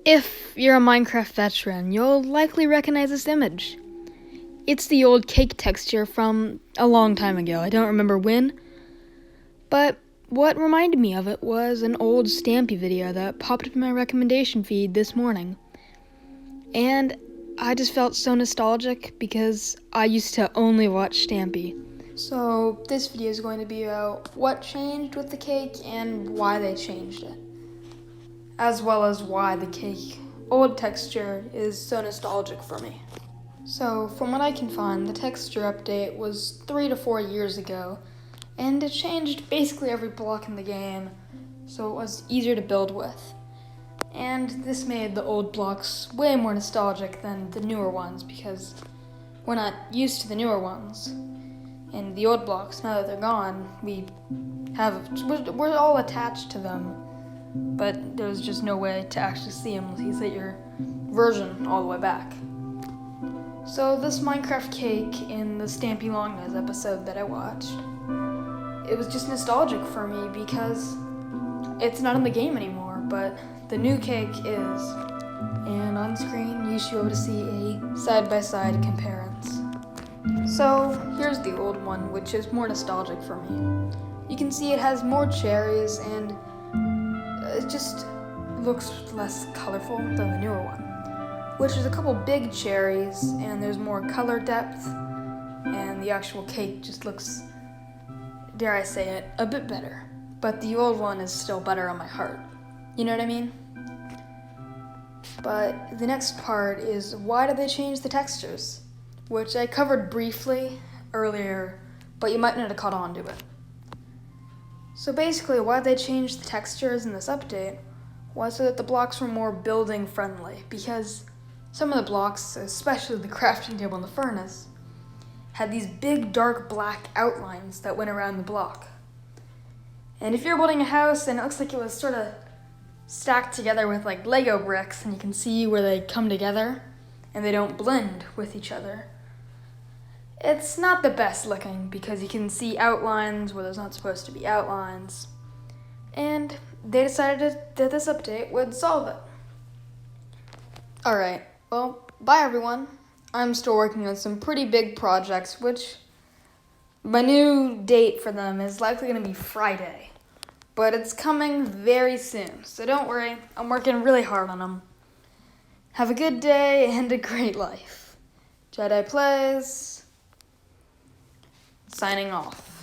If you're a Minecraft veteran, you'll likely recognize this image. It's the old cake texture from a long time ago. I don't remember when, but what reminded me of it was an old Stampy video that popped up in my recommendation feed this morning. And I just felt so nostalgic because I used to only watch Stampy. So this video is going to be about what changed with the cake and why they changed it, as well as why the cake old texture is so nostalgic for me. So from what I can find, the texture update was 3 to 4 years ago, and it changed basically every block in the game, so it was easier to build with. And this made the old blocks way more nostalgic than the newer ones because we're not used to the newer ones. And the old blocks, now that they're gone, we're all attached to them, but there's just no way to actually see them unless you set your version all the way back. So this Minecraft cake in the Stampy Longnose episode that I watched, it was just nostalgic for me because it's not in the game anymore, but the new cake is. And on screen, you should be able to see a side-by-side comparison. So here's the old one, which is more nostalgic for me. You can see it has more cherries and it just looks less colorful than the newer one, which is a couple big cherries and there's more color depth and the actual cake just looks, dare I say it, a bit better. But the old one is still better on my heart. You know what I mean? But the next part is why did they change the textures? Which I covered briefly earlier, but you might not have caught on to it. So basically, why they changed the textures in this update was so that the blocks were more building friendly, because some of the blocks, especially the crafting table and the furnace, had these big dark black outlines that went around the block. And if you're building a house and it looks like it was sort of stacked together with like Lego bricks and you can see where they come together and they don't blend with each other, it's not the best looking because you can see outlines where there's not supposed to be outlines. And they decided that this update would solve it. Alright, well, bye everyone. I'm still working on some pretty big projects, which my new date for them is likely going to be Friday. But it's coming very soon, so don't worry, I'm working really hard on them. Have a good day and a great life. Jedi Plays, signing off.